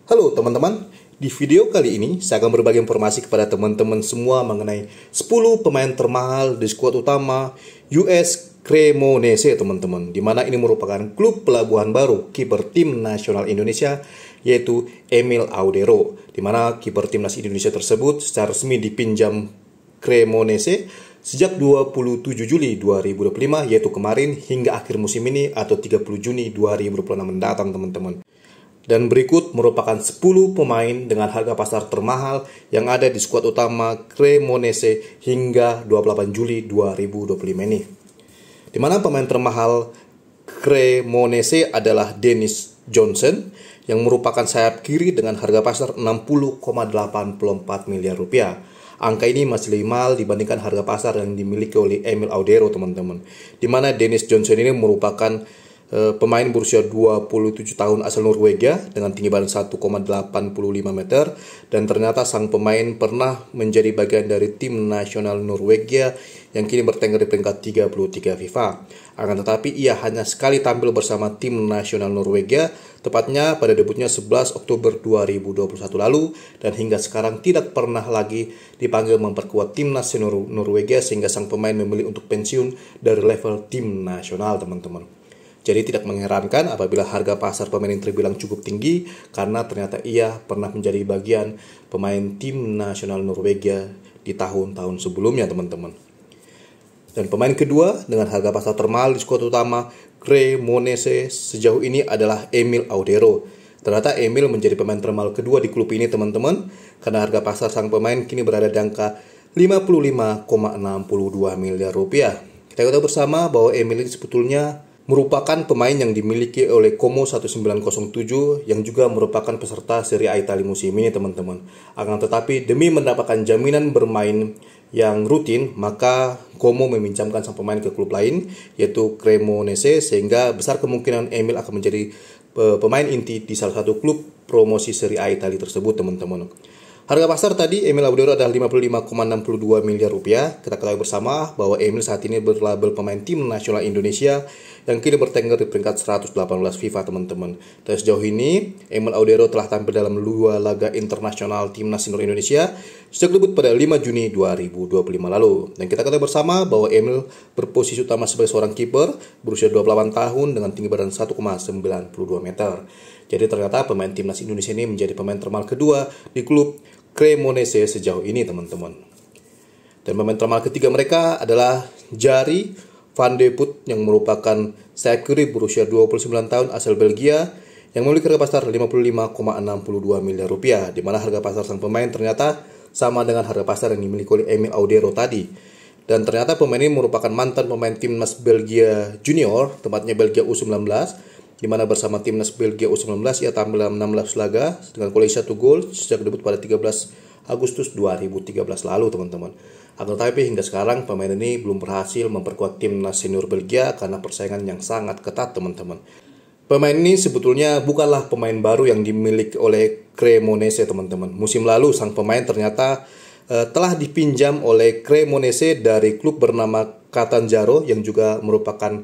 Halo teman-teman, di video kali ini saya akan berbagi informasi kepada teman-teman semua mengenai 10 pemain termahal di skuad utama US Cremonese teman-teman. Di mana ini merupakan klub pelabuhan baru kiper tim nasional Indonesia yaitu Emil Audero. Di mana kiper timnas Indonesia tersebut secara resmi dipinjam Cremonese sejak 27 Juli 2025 yaitu kemarin hingga akhir musim ini atau 30 Juni 2026 mendatang teman-teman. Dan berikut merupakan 10 pemain dengan harga pasar termahal yang ada di skuad utama Cremonese hingga 28 Juli 2025 ini. Di mana pemain termahal Cremonese adalah Dennis Johnson yang merupakan sayap kiri dengan harga pasar 60,84 miliar rupiah. Angka ini masih lebih mahal dibandingkan harga pasar yang dimiliki oleh Emil Audero teman-teman. Di mana Dennis Johnson ini merupakan pemain berusia 27 tahun asal Norwegia dengan tinggi badan 1,85 meter dan ternyata sang pemain pernah menjadi bagian dari tim nasional Norwegia yang kini bertengger di peringkat 33 FIFA. Akan tetapi ia hanya sekali tampil bersama tim nasional Norwegia, tepatnya pada debutnya 11 Oktober 2021 lalu dan hingga sekarang tidak pernah lagi dipanggil memperkuat timnas senior Norwegia sehingga sang pemain memilih untuk pensiun dari level tim nasional teman-teman. Jadi tidak mengherankan apabila harga pasar pemain ini terbilang cukup tinggi karena ternyata ia pernah menjadi bagian pemain tim nasional Norwegia di tahun-tahun sebelumnya teman-teman. Dan pemain kedua dengan harga pasar termahal di skuad utama Cremonese sejauh ini adalah Emil Audero. Ternyata Emil menjadi pemain termahal kedua di klub ini teman-teman karena harga pasar sang pemain kini berada di angka 55,62 miliar rupiah. Kita ketahui bersama bahwa Emil ini sebetulnya merupakan pemain yang dimiliki oleh Como 1907 yang juga merupakan peserta Serie A Italia musim ini teman-teman. Akan tetapi demi mendapatkan jaminan bermain yang rutin, maka Como meminjamkan sang pemain ke klub lain yaitu Cremonese sehingga besar kemungkinan Emil akan menjadi pemain inti di salah satu klub promosi Serie A Italia tersebut teman-teman. Harga pasar tadi Emil Audero adalah 55,62 miliar rupiah. Kita ketahui bersama bahwa Emil saat ini berlabel pemain tim nasional Indonesia yang kini bertengger di peringkat 118 FIFA teman-teman. Dan sejauh ini Emil Audero telah tampil dalam 2 laga internasional timnas senior Indonesia sejak debut pada 5 Juni 2025 lalu. Dan kita ketahui bersama bahwa Emil berposisi utama sebagai seorang kiper berusia 28 tahun dengan tinggi badan 1,92 meter. Jadi ternyata pemain timnas Indonesia ini menjadi pemain termahal kedua di klub Cremonese sejauh ini teman-teman. Dan pemain termahal ketiga mereka adalah Jari Van de Put yang merupakan sayap kiri berusia 29 tahun asal Belgia yang memiliki harga pasar 55,62 miliar rupiah, di mana harga pasar sang pemain ternyata sama dengan harga pasar yang dimiliki oleh Emil Audero tadi. Dan ternyata pemain ini merupakan mantan pemain timnas Belgia Junior, tempatnya Belgia U19, di mana bersama timnas Belgia U19 ia tampil dalam 16 laga dengan koleksi 1 gol sejak debut pada 13 Agustus 2013 lalu teman-teman. Akan tetapi hingga sekarang pemain ini belum berhasil memperkuat timnas senior Belgia karena persaingan yang sangat ketat teman-teman. Pemain ini sebetulnya bukanlah pemain baru yang dimiliki oleh Cremonese teman-teman. Musim lalu sang pemain ternyata telah dipinjam oleh Cremonese dari klub bernama Catanzaro yang juga merupakan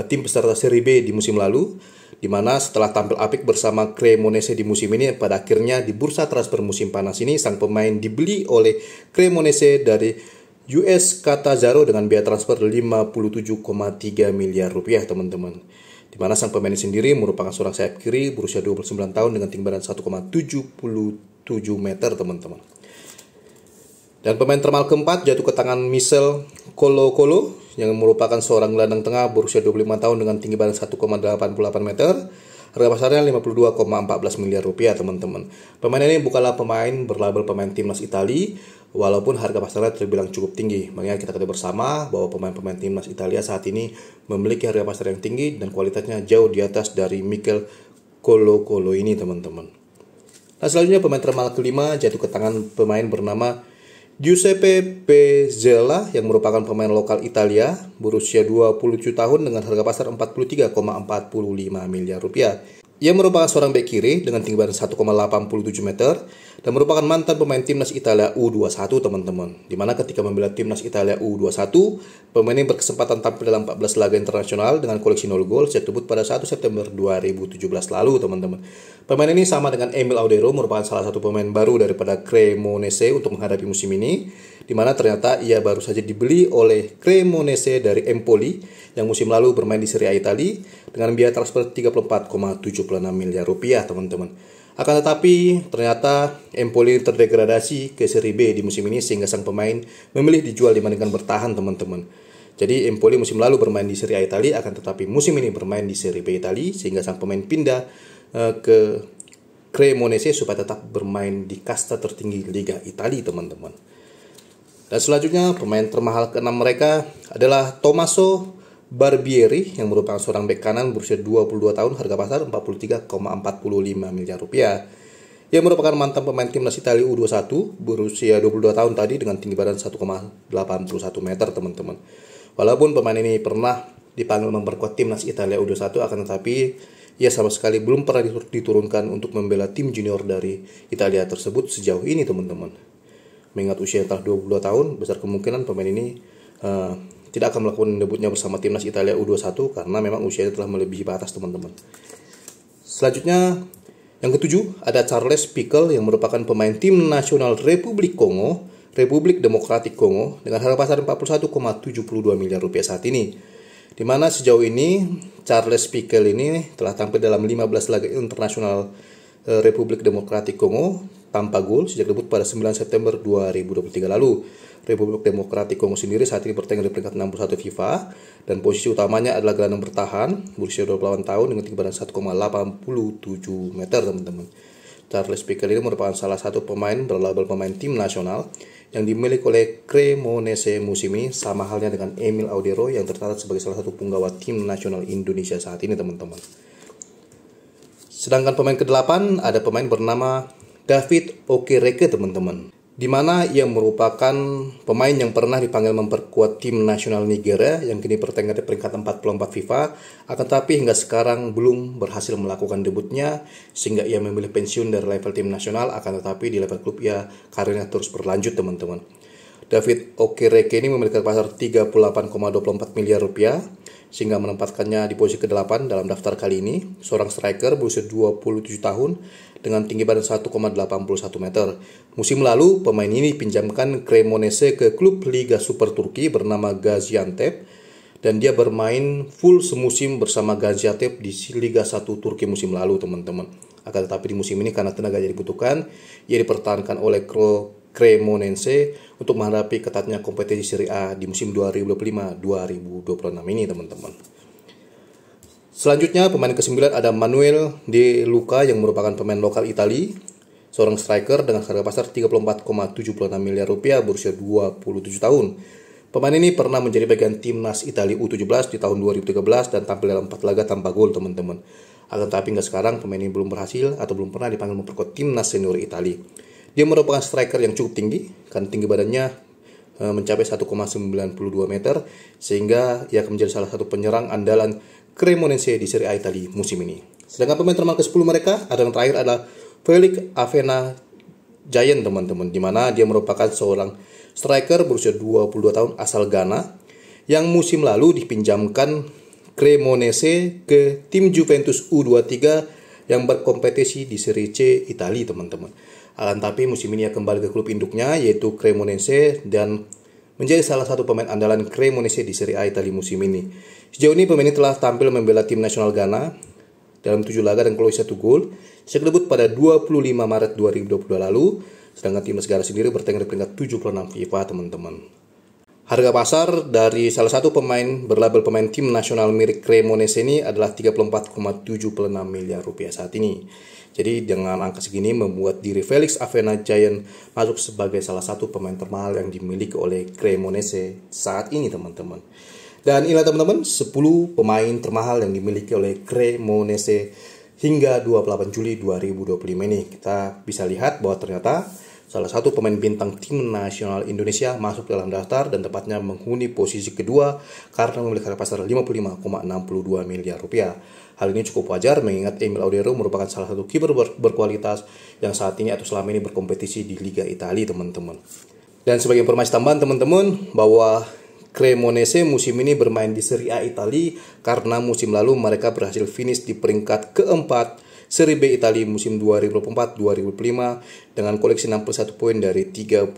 tim peserta Serie B di musim lalu, di mana setelah tampil apik bersama Cremonese di musim ini, pada akhirnya di bursa transfer musim panas ini sang pemain dibeli oleh Cremonese dari US Catanzaro dengan biaya transfer 57,3 miliar rupiah teman-teman. Di mana sang pemain sendiri merupakan seorang sayap kiri berusia 29 tahun dengan tinggi badan 1,77 meter teman-teman. Dan pemain termahal keempat jatuh ke tangan Michel Kolo-Kolo yang merupakan seorang gelandang tengah berusia 25 tahun dengan tinggi badan 1,88 meter. Harga pasarnya 52,14 miliar rupiah teman-teman. Pemain ini bukanlah pemain berlabel pemain timnas Italia, walaupun harga pasarnya terbilang cukup tinggi. Makanya kita ketahui bersama bahwa pemain-pemain timnas Italia saat ini memiliki harga pasar yang tinggi dan kualitasnya jauh di atas dari Michel Kolo-Kolo ini teman-teman. Nah selanjutnya pemain termahal kelima jatuh ke tangan pemain bernama Giuseppe Pezzella yang merupakan pemain lokal Italia berusia 27 tahun dengan harga pasar 43,45 miliar rupiah. Ia merupakan seorang bek kiri dengan tinggi badan 1,87 meter dan merupakan mantan pemain timnas Italia U21 teman-teman. Dimana ketika membela timnas Italia U21, pemain ini berkesempatan tampil dalam 14 laga internasional dengan koleksi 0 gol sejak debut pada 1 September 2017 lalu teman-teman. Pemain ini sama dengan Emil Audero merupakan salah satu pemain baru daripada Cremonese untuk menghadapi musim ini, dimana ternyata ia baru saja dibeli oleh Cremonese dari Empoli yang musim lalu bermain di Serie A Italia dengan biaya transfer 34,76 miliar rupiah teman-teman. Akan tetapi ternyata Empoli terdegradasi ke Serie B di musim ini sehingga sang pemain memilih dijual dibandingkan bertahan teman-teman. Jadi Empoli musim lalu bermain di Serie A Italia, akan tetapi musim ini bermain di Serie B Italia sehingga sang pemain pindah ke Cremonese supaya tetap bermain di kasta tertinggi Liga Italia teman-teman. Dan selanjutnya pemain termahal ke-6 mereka adalah Tommaso Barbieri yang merupakan seorang bek kanan berusia 22 tahun, harga pasar 43,45 miliar rupiah. Ia merupakan mantan pemain timnas Italia U21 berusia 22 tahun tadi dengan tinggi badan 1,81 meter teman-teman. Walaupun pemain ini pernah dipanggil memperkuat timnas Italia U21, akan tetapi ia sama sekali belum pernah diturunkan untuk membela tim junior dari Italia tersebut sejauh ini teman-teman. Mengingat usia yang telah 22 tahun, besar kemungkinan pemain ini tidak akan melakukan debutnya bersama timnas Italia U21 karena memang usianya telah melebihi batas teman-teman. Selanjutnya yang ketujuh ada Charles Pickel yang merupakan pemain tim nasional Republik Demokratik Kongo dengan harga pasar 41,72 miliar rupiah saat ini. Di mana sejauh ini Charles Pickel ini telah tampil dalam 15 laga internasional Republik Demokratik Kongo tanpa gol sejak debut pada 9 September 2023 lalu. Republik Demokratik Kongo sendiri saat ini bertengger di peringkat 61 FIFA dan posisi utamanya adalah gelandang bertahan berusia 28 tahun dengan tinggi badan 1,87 meter teman-teman. Charles Pickel ini merupakan salah satu pemain berlabel pemain tim nasional yang dimiliki oleh Cremonese musim ini, sama halnya dengan Emil Audero yang tercatat sebagai salah satu punggawa tim nasional Indonesia saat ini teman-teman. Sedangkan pemain ke-8 ada pemain bernama David Okereke teman-teman, di mana ia merupakan pemain yang pernah dipanggil memperkuat tim nasional Nigeria yang kini bertengger di peringkat 44 FIFA, akan tetapi hingga sekarang belum berhasil melakukan debutnya sehingga ia memilih pensiun dari level tim nasional, akan tetapi di level klub ia karirnya terus berlanjut teman-teman. David Okereke ini memiliki pasar 38,24 miliar rupiah sehingga menempatkannya di posisi ke-8 dalam daftar kali ini. Seorang striker berusia 27 tahun dengan tinggi badan 1,81 meter. Musim lalu, pemain ini pinjamkan Cremonese ke klub Liga Super Turki bernama Gaziantep dan dia bermain full semusim bersama Gaziantep di Liga 1 Turki musim lalu, teman-teman. Akan tetapi di musim ini karena tenaga yang dibutuhkan, ia dipertahankan oleh Cremonense untuk menghadapi ketatnya kompetisi Serie A di musim 2025-2026 ini, teman-teman. Selanjutnya pemain ke-9 ada Manuel De Luca yang merupakan pemain lokal Italia, seorang striker dengan harga pasar 34,76 miliar rupiah berusia 27 tahun. Pemain ini pernah menjadi bagian timnas Italia U17 di tahun 2013 dan tampil dalam 4 laga tanpa gol, teman-teman. Akan tetapi hingga sekarang pemain ini belum berhasil atau belum pernah dipanggil memperkuat timnas senior Italia. Dia merupakan striker yang cukup tinggi karena tinggi badannya mencapai 1,92 meter sehingga ia akan menjadi salah satu penyerang andalan Cremonese di Serie A Italia musim ini. Sedangkan pemain termahal ke-10 mereka ada yang terakhir adalah Felix Avena Giant teman-teman, di mana dia merupakan seorang striker berusia 22 tahun asal Ghana yang musim lalu dipinjamkan Cremonese ke tim Juventus U23 yang berkompetisi di Serie C Italia, teman-teman. Akan tapi musim ini ia kembali ke klub induknya yaitu Cremonese dan menjadi salah satu pemain andalan Cremonese di Serie A Italia musim ini. Sejauh ini pemain ini telah tampil membela tim nasional Ghana dalam 7 laga dan koleksi 1 gol sejak debut pada 25 Maret 2022 lalu, sedangkan timnas Ghana sendiri bertengger di peringkat 76 FIFA, teman-teman. Harga pasar dari salah satu pemain berlabel pemain tim nasional milik Cremonese ini adalah 34,76 miliar rupiah saat ini. Jadi dengan angka segini membuat diri Felix Avena Giant masuk sebagai salah satu pemain termahal yang dimiliki oleh Cremonese saat ini, teman-teman. Dan inilah teman-teman 10 pemain termahal yang dimiliki oleh Cremonese hingga 28 Juli 2025 ini. Kita bisa lihat bahwa ternyata salah satu pemain bintang tim nasional Indonesia masuk dalam daftar dan tepatnya menghuni posisi kedua karena memiliki harga pasar 55,62 miliar rupiah. Hal ini cukup wajar mengingat Emil Audero merupakan salah satu kiper berkualitas yang saat ini atau selama ini berkompetisi di Liga Italia, teman-teman. Dan sebagai informasi tambahan teman-teman, bahwa Cremonese musim ini bermain di Serie A Italia karena musim lalu mereka berhasil finish di peringkat keempat Serie B Italia musim 2004-2005 dengan koleksi 61 poin dari 38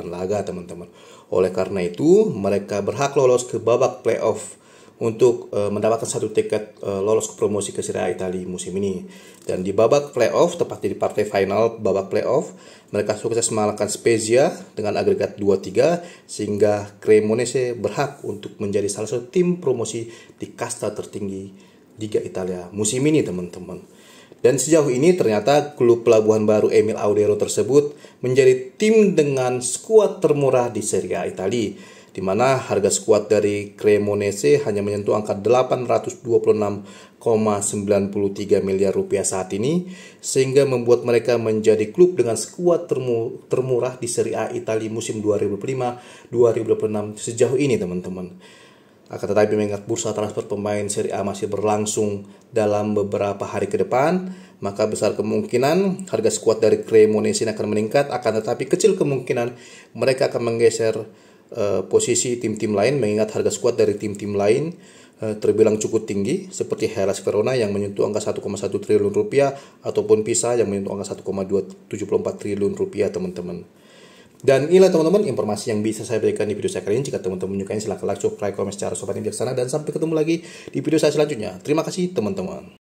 laga, teman-teman. Oleh karena itu, mereka berhak lolos ke babak playoff untuk mendapatkan satu tiket lolos ke promosi ke Serie A Italia musim ini. Dan di babak playoff, tepatnya di partai final babak playoff, mereka sukses mengalahkan Spezia dengan agregat 2-3 sehingga Cremonese berhak untuk menjadi salah satu tim promosi di kasta tertinggi Liga Italia musim ini, teman-teman. Dan sejauh ini ternyata klub pelabuhan baru Emil Audero tersebut menjadi tim dengan skuad termurah di Serie A Italia, di mana harga skuad dari Cremonese hanya menyentuh angka 826,93 miliar rupiah saat ini, sehingga membuat mereka menjadi klub dengan skuad termurah di Serie A Italia musim 2005-2006 sejauh ini, teman-teman. Akan tetapi mengingat bursa transfer pemain Serie A masih berlangsung dalam beberapa hari ke depan, maka besar kemungkinan harga skuad dari Cremonese akan meningkat. Akan tetapi kecil kemungkinan mereka akan menggeser posisi tim-tim lain, mengingat harga skuad dari tim-tim lain terbilang cukup tinggi, seperti Hellas Verona yang menyentuh angka 1,1 triliun rupiah ataupun Pisa yang menyentuh angka 1,274 triliun rupiah, teman-teman. Dan inilah teman-teman informasi yang bisa saya berikan di video saya kali ini. Jika teman-teman menyukai, silahkan like, subscribe, komen secara sopan yang bijaksana, dan sampai ketemu lagi di video saya selanjutnya. Terima kasih teman-teman.